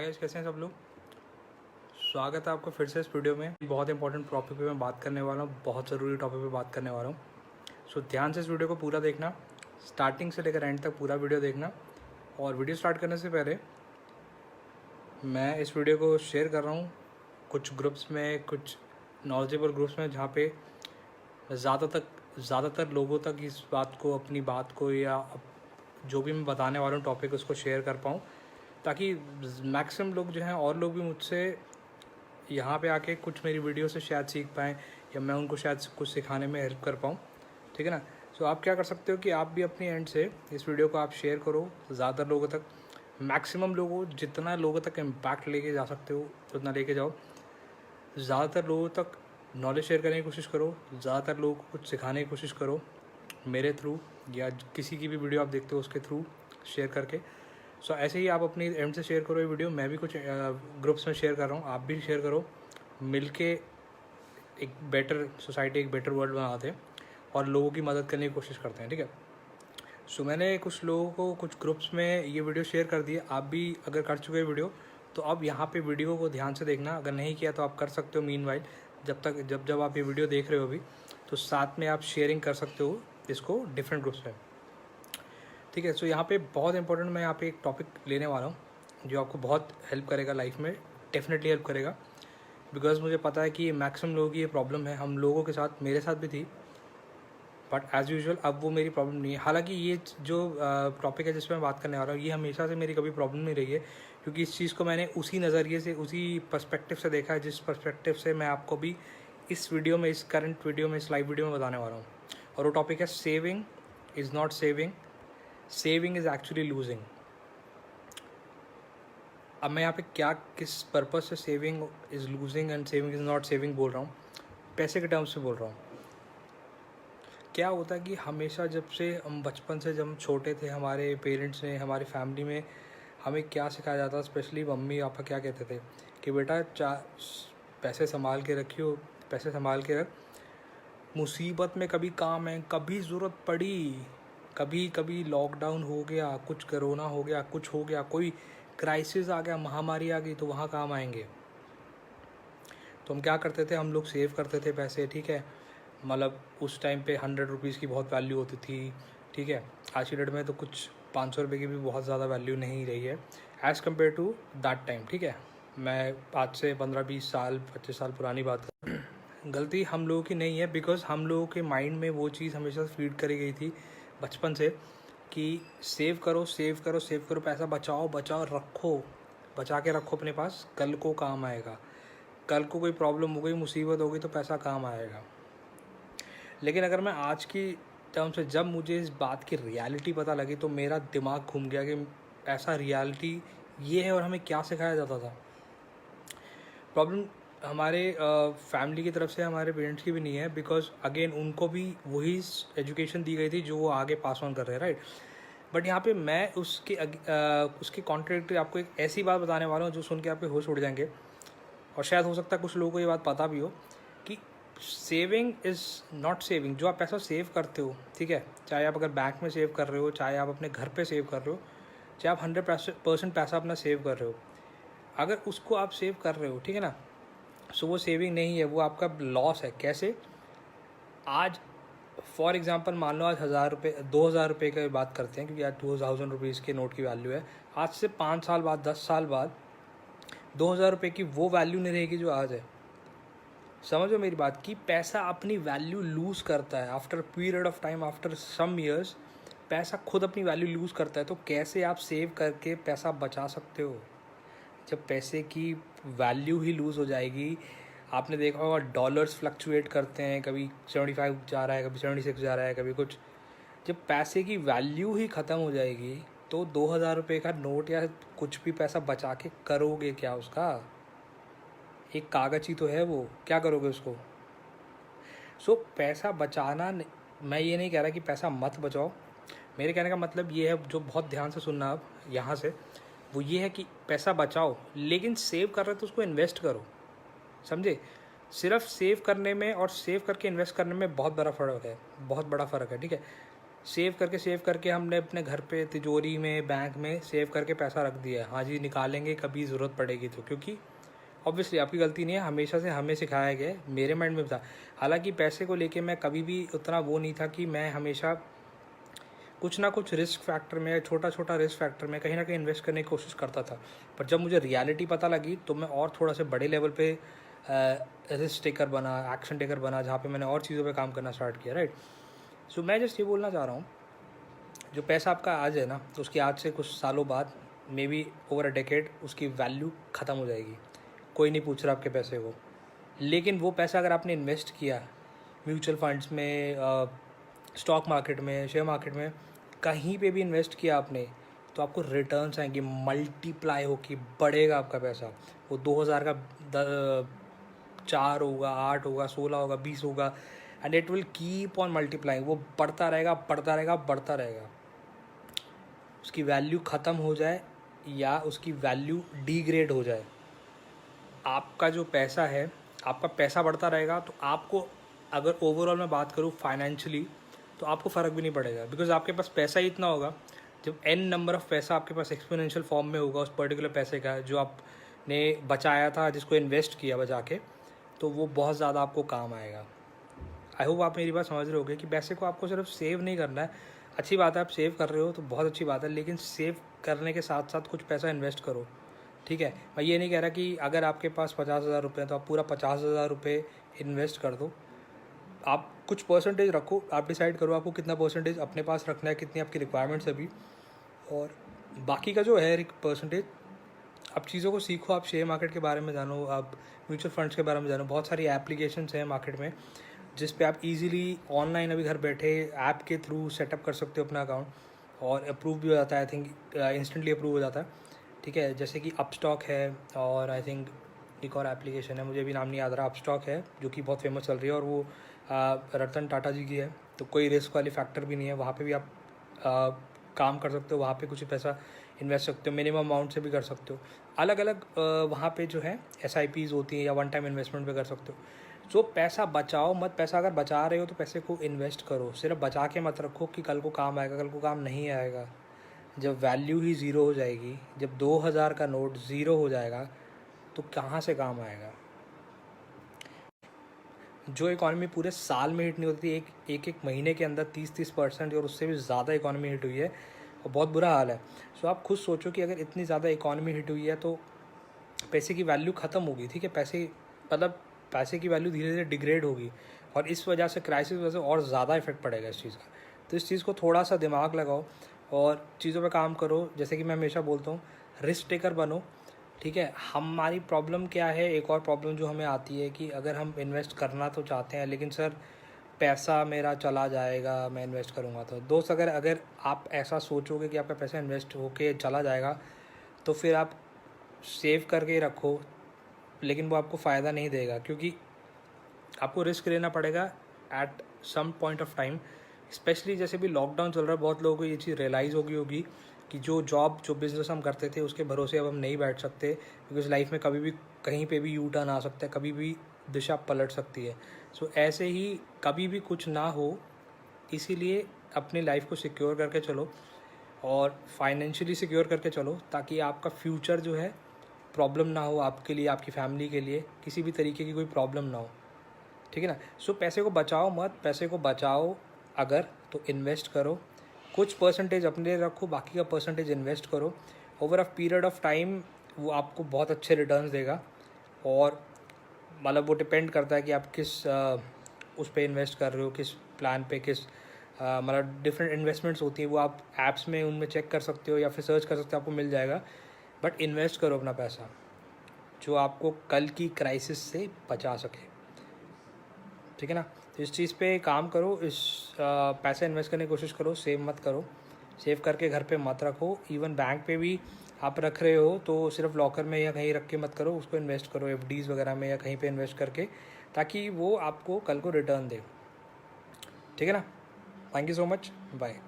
Guys, कैसे हैं सब लोग। स्वागत है आपको फिर से इस वीडियो में। बहुत इंपॉर्टेंट टॉपिक पे मैं बात करने वाला हूँ, बहुत ज़रूरी टॉपिक पे बात करने वाला हूँ। सो ध्यान से इस वीडियो को पूरा देखना, स्टार्टिंग से लेकर एंड तक पूरा वीडियो देखना। और वीडियो स्टार्ट करने से पहले मैं इस वीडियो को शेयर कर रहा हूँ कुछ ग्रुप्स में, कुछ नॉलेजेबल ग्रुप्स में, जहाँ पे ज़्यादातर लोगों तक इस बात को, अपनी बात को, या जो भी मैं बताने वाला हूँ टॉपिक, उसको शेयर कर पाऊँ, ताकि मैक्सिमम लोग जो हैं और लोग भी मुझसे यहाँ पे आके कुछ मेरी वीडियो से शायद सीख पाएँ, या मैं उनको शायद कुछ सिखाने में हेल्प कर पाऊँ। ठीक है ना। सो आप क्या कर सकते हो कि आप भी अपनी एंड से इस वीडियो को आप शेयर करो ज़्यादा लोगों तक, मैक्सिमम लोगों, जितना लोगों तक इम्पैक्ट लेके जा सकते हो उतना लेके जाओ। ज़्यादातर लोगों तक नॉलेज शेयर करने की कोशिश करो, ज़्यादातर लोगों को कुछ सिखाने की कोशिश करो मेरे थ्रू, या किसी की भी वीडियो आप देखते हो उसके थ्रू शेयर करके। सो ऐसे ही आप अपनी एंड से शेयर करो ये वीडियो। मैं भी कुछ ग्रुप्स में शेयर कर रहा हूँ, आप भी शेयर करो। मिलके एक बेटर सोसाइटी, एक बेटर वर्ल्ड बनाते हैं और लोगों की मदद करने की कोशिश करते हैं। ठीक है। सो मैंने कुछ लोगों को कुछ ग्रुप्स में ये वीडियो शेयर कर दी है। आप भी अगर कर चुके हैं वीडियो, तो अब यहाँ पे वीडियो को ध्यान से देखना। अगर नहीं किया तो आप कर सकते हो मीनवाइल, जब आप ये वीडियो देख रहे हो अभी, तो साथ में आप शेयरिंग कर सकते हो इसको डिफरेंट ग्रुप्स में। ठीक है। सो यहाँ पे बहुत इंपॉर्टेंट मैं यहाँ पे एक टॉपिक लेने वाला हूँ जो आपको बहुत हेल्प करेगा लाइफ में, डेफिनेटली हेल्प करेगा। बिकॉज मुझे पता है कि मैक्सिमम लोगों की ये प्रॉब्लम है, हम लोगों के साथ, मेरे साथ भी थी, बट एज़ यूजुअल अब वो मेरी प्रॉब्लम नहीं है। हालांकि ये जो टॉपिक है जिस पर मैं बात करने वाला हूँ, ये हमेशा से मेरी कभी प्रॉब्लम नहीं रही है, क्योंकि इस चीज़ को मैंने उसी नज़रिए से, उसी पर्सपेक्टिव से देखा है जिस पर्सपेक्टिव से मैं आपको भी इस वीडियो में, इस करंट वीडियो में, इस लाइव वीडियो में बताने वाला हूँ। और वो टॉपिक है saving is not saving, saving is actually losing. अब मैं यहाँ पे क्या, किस पर्पज़ से saving is losing and saving is not saving बोल रहा हूँ, पैसे के टर्म्स से बोल रहा हूँ। क्या होता है कि हमेशा जब से हम बचपन से, जब हम छोटे थे, हमारे पेरेंट्स ने, हमारी फैमिली में हमें क्या सिखाया जाता, स्पेशली मम्मी पापा क्या कहते थे कि बेटा पैसे संभाल के रखियो, पैसे संभाल के रख, मुसीबत में कभी काम है, कभी ज़रूरत पड़ी, कभी कभी लॉकडाउन हो गया, कुछ कोरोना हो गया, कुछ हो गया, कोई क्राइसिस आ गया, महामारी आ गई, तो वहाँ काम आएंगे। तो हम क्या करते थे, हम लोग सेव करते थे पैसे। ठीक है। मतलब उस टाइम पे 100 रुपीज़ की बहुत वैल्यू होती थी। ठीक है। आज की डेट में तो कुछ 500 रुपये की भी बहुत ज़्यादा वैल्यू नहीं रही है as compare to that time. ठीक है। मैं आज से 15-20 साल, 25 साल पुरानी बात कर, गलती हम लोगों की नहीं है, बिकॉज हम लोगों के माइंड में वो चीज़ हमेशा फीड करी गई थी बचपन से कि सेव करो, सेव करो, सेव करो, पैसा बचाओ, बचाओ, रखो, बचा के रखो अपने पास, कल को काम आएगा, कल को कोई प्रॉब्लम हो गई, मुसीबत हो गई, तो पैसा काम आएगा। लेकिन अगर मैं आज की टर्म से, जब मुझे इस बात की रियलिटी पता लगी, तो मेरा दिमाग घूम गया कि ऐसा रियलिटी ये है और हमें क्या सिखाया जाता था। प्रॉब्लम हमारे फैमिली की तरफ से, हमारे पेरेंट्स की भी नहीं है, बिकॉज अगेन उनको भी वही एजुकेशन दी गई थी जो वो आगे पास ऑन कर रहे हैं, राइट। बट यहाँ पे मैं उसके कॉन्ट्रेडिक्टरी आपको एक ऐसी बात बताने वाला हूँ जो सुन के आपके होश उड़ जाएंगे, और शायद हो सकता है कुछ लोगों को ये बात पता भी हो कि सेविंग इज़ नॉट सेविंग। जो आप पैसा सेव करते हो, ठीक है, चाहे आप अगर बैंक में सेव कर रहे हो, चाहे आप अपने घर पे सेव कर रहे हो, चाहे आप 100% पैसा अपना सेव कर रहे हो, अगर उसको आप सेव कर रहे हो, ठीक है ना, सो वो सेविंग नहीं है, वो आपका लॉस है। कैसे? आज फॉर एग्जांपल मान लो आज 1000 रुपये, 2000 रुपये की बात करते हैं, क्योंकि आज 2000 रुपीज़ के नोट की वैल्यू है। आज से 5 साल बाद, 10 साल बाद 2000 रुपये की वो वैल्यू नहीं रहेगी जो आज है। समझो मेरी बात कि पैसा अपनी वैल्यू लूज़ करता है after period of time, after some years पैसा खुद अपनी वैल्यू लूज़ करता है। तो कैसे आप सेव करके पैसा बचा सकते हो जब पैसे की वैल्यू ही लूज़ हो जाएगी। आपने देखा होगा डॉलर्स फ्लक्चुएट करते हैं, कभी 75 जा रहा है, कभी 76 जा रहा है, कभी कुछ। जब पैसे की वैल्यू ही ख़त्म हो जाएगी, तो 2000 रुपये का नोट या कुछ भी पैसा बचा के करोगे क्या? उसका एक कागज़ ही तो है वो, क्या करोगे उसको? सो पैसा बचाना, मैं ये नहीं कह रहा कि पैसा मत बचाओ। मेरे कहने का मतलब ये है, जो बहुत ध्यान से सुनना आप यहाँ से, वो ये है कि पैसा बचाओ, लेकिन सेव कर रहे हो तो उसको इन्वेस्ट करो। समझे? सिर्फ सेव करने में और सेव करके इन्वेस्ट करने में बहुत बड़ा फ़र्क है, बहुत बड़ा फ़र्क है। ठीक है। सेव करके हमने अपने घर पे तिजोरी में, बैंक में सेव करके पैसा रख दिया है। हाँ जी, निकालेंगे कभी ज़रूरत पड़ेगी तो, क्योंकि ऑब्वियसली आपकी गलती नहीं है, हमेशा से हमें सिखाया गया है, मेरे माइंड में भी था। हालांकि पैसे को लेके मैं कभी भी उतना वो नहीं था कि मैं हमेशा कुछ ना कुछ रिस्क फैक्टर में, छोटा छोटा रिस्क फैक्टर में कहीं ना कहीं इन्वेस्ट करने की कोशिश करता था। पर जब मुझे रियलिटी पता लगी तो मैं और थोड़ा से बड़े लेवल पे रिस्क टेकर बना, एक्शन टेकर बना, जहाँ पे मैंने और चीज़ों पे काम करना स्टार्ट किया, राइट। सो मैं जस्ट ये बोलना चाह रहा हूँ, जो पैसा आपका आज है ना, तो उसकी आज से कुछ सालों बाद, may be over a decade, उसकी वैल्यू ख़त्म हो जाएगी। कोई नहीं पूछ रहा आपके पैसे को। लेकिन वो पैसा अगर आपने इन्वेस्ट किया म्यूचुअल फंड्स में, स्टॉक मार्केट में, शेयर मार्केट में, कहीं पे भी इन्वेस्ट किया आपने, तो आपको रिटर्न्स आएंगे, मल्टीप्लाई होके बढ़ेगा आपका पैसा। वो 2000 का 4 होगा, 8 होगा, 16 होगा, 20 होगा, and it will keep on multiplying. वो बढ़ता रहेगा, बढ़ता रहेगा, बढ़ता रहेगा। उसकी वैल्यू ख़त्म हो जाए या उसकी वैल्यू डिग्रेड हो जाए, आपका जो पैसा है, आपका पैसा बढ़ता रहेगा। तो आपको, अगर ओवरऑल मैं बात करूँ फाइनेंशियली, तो आपको फ़र्क भी नहीं पड़ेगा, बिकॉज आपके पास पैसा ही इतना होगा। जब n नंबर ऑफ़ पैसा आपके पास एक्सपोनेंशियल फॉर्म में होगा उस पर्टिकुलर पैसे का, जो आपने बचाया था, जिसको इन्वेस्ट किया बचा के, तो वो बहुत ज़्यादा आपको काम आएगा। आई होप आप मेरी बात समझ रहे होगे कि पैसे को आपको सिर्फ सेव नहीं करना है। अच्छी बात है, आप सेव कर रहे हो तो बहुत अच्छी बात है, लेकिन सेव करने के साथ साथ कुछ पैसा इन्वेस्ट करो, ठीक है। मैं ये नहीं कह रहा कि अगर आपके पास 50,000 रुपये हैं तो आप पूरा 50,000 रुपये इन्वेस्ट कर दो। आप कुछ परसेंटेज रखो, आप डिसाइड करो आपको कितना परसेंटेज अपने पास रखना है, कितनी आपकी रिक्वायरमेंट्स अभी, और बाकी का जो है परसेंटेज, आप चीज़ों को सीखो, आप शेयर मार्केट के बारे में जानो, आप म्यूचुअल फंड्स के बारे में जानो। बहुत सारी एप्लीकेशंस हैं मार्केट में जिस पे आप इजीली ऑनलाइन अभी घर बैठे ऐप के थ्रू सेटअप कर सकते हो अपना अकाउंट, और अप्रूव भी हो जाता है। आई थिंक इंस्टेंटली अप्रूव हो जाता है, ठीक है। जैसे कि अपस्टॉक है, और आई थिंक एक और एप्लीकेशन है, मुझे भी नाम नहीं याद रहा, अपस्टॉक है, जो कि बहुत फेमस चल रही है, और वो रतन टाटा जी की है। तो कोई रिस्क वाली फैक्टर भी नहीं है, वहाँ पे भी आप काम कर सकते हो, वहाँ पे कुछ पैसा इन्वेस्ट सकते हो, मिनिमम अमाउंट से भी कर सकते हो। अलग अलग वहाँ पे जो है SIPs होती हैं, या वन टाइम इन्वेस्टमेंट पे कर सकते हो। सो पैसा बचाओ मत, पैसा अगर बचा रहे हो तो पैसे को इन्वेस्ट करो, सिर्फ बचा के मत रखो कि कल को काम आएगा, कल को काम नहीं आएगा। जब वैल्यू ही ज़ीरो हो जाएगी, जब 2000 का नोट ज़ीरो हो जाएगा, तो कहाँ से काम आएगा। जो इकॉनमी पूरे साल में हिट नहीं होती, एक महीने के अंदर 30% और उससे भी ज़्यादा इकॉनमी हिट हुई है, और बहुत बुरा हाल है। सो आप खुद सोचो कि अगर इतनी ज़्यादा इकॉनमी हिट हुई है तो पैसे की वैल्यू ख़त्म होगी, ठीक है। पैसे की वैल्यू धीरे धीरे डिग्रेड होगी, और इस वजह से, क्राइसिस वजह से और ज़्यादा इफेक्ट पड़ेगा इस चीज़ का। तो इस चीज़ को थोड़ा सा दिमाग लगाओ और चीज़ों पे काम करो। जैसे कि मैं हमेशा बोलता हूँ, रिस्क टेकर बनो, ठीक है। हमारी प्रॉब्लम क्या है, एक और प्रॉब्लम जो हमें आती है कि अगर हम इन्वेस्ट करना तो चाहते हैं, लेकिन सर पैसा मेरा चला जाएगा, मैं इन्वेस्ट करूँगा तो। दोस्त, अगर आप ऐसा सोचोगे कि आपका पैसा इन्वेस्ट होके चला जाएगा, तो फिर आप सेव करके रखो, लेकिन वो आपको फ़ायदा नहीं देगा, क्योंकि आपको रिस्क लेना पड़ेगा at some point of time. Specially जैसे भी लॉकडाउन चल रहा है, बहुत लोगों को ये चीज़ रियलाइज़ होगी कि जो बिज़नेस हम करते थे उसके भरोसे अब हम नहीं बैठ सकते, बिकॉज लाइफ में कभी भी कहीं पे भी यू टर्न आ सकता है, कभी भी दिशा पलट सकती है। सो ऐसे ही कभी भी कुछ ना हो, इसीलिए अपनी लाइफ को सिक्योर करके चलो, और फाइनेंशियली सिक्योर करके चलो, ताकि आपका फ्यूचर जो है प्रॉब्लम ना हो आपके लिए, आपकी फैमिली के लिए किसी भी तरीके की कोई प्रॉब्लम ना हो, ठीक है ना। सो पैसे को बचाओ मत, पैसे को बचाओ अगर तो इन्वेस्ट करो, कुछ परसेंटेज अपने लिए रखो, बाकी का परसेंटेज इन्वेस्ट करो। Over a period of time वो आपको बहुत अच्छे रिटर्न्स देगा, और मतलब वो डिपेंड करता है कि आप किस उस पर इन्वेस्ट कर रहे हो, किस प्लान पे, किस मतलब डिफरेंट इन्वेस्टमेंट्स होती हैं, वो आप ऐप्स में उनमें चेक कर सकते हो या फिर सर्च कर सकते हो, आपको मिल जाएगा। बट इन्वेस्ट करो अपना पैसा, जो आपको कल की क्राइसिस से बचा सके, ठीक है ना। तो इस चीज़ पे काम करो, इस पैसा इन्वेस्ट करने की कोशिश करो, सेव मत करो, सेव करके घर पे मत रखो। इवन बैंक पे भी आप रख रहे हो तो सिर्फ लॉकर में या कहीं रख के मत करो, उसको इन्वेस्ट करो FDs वगैरह में, या कहीं पे इन्वेस्ट करके, ताकि वो आपको कल को रिटर्न दे, ठीक है ना। Thank you so much, bye.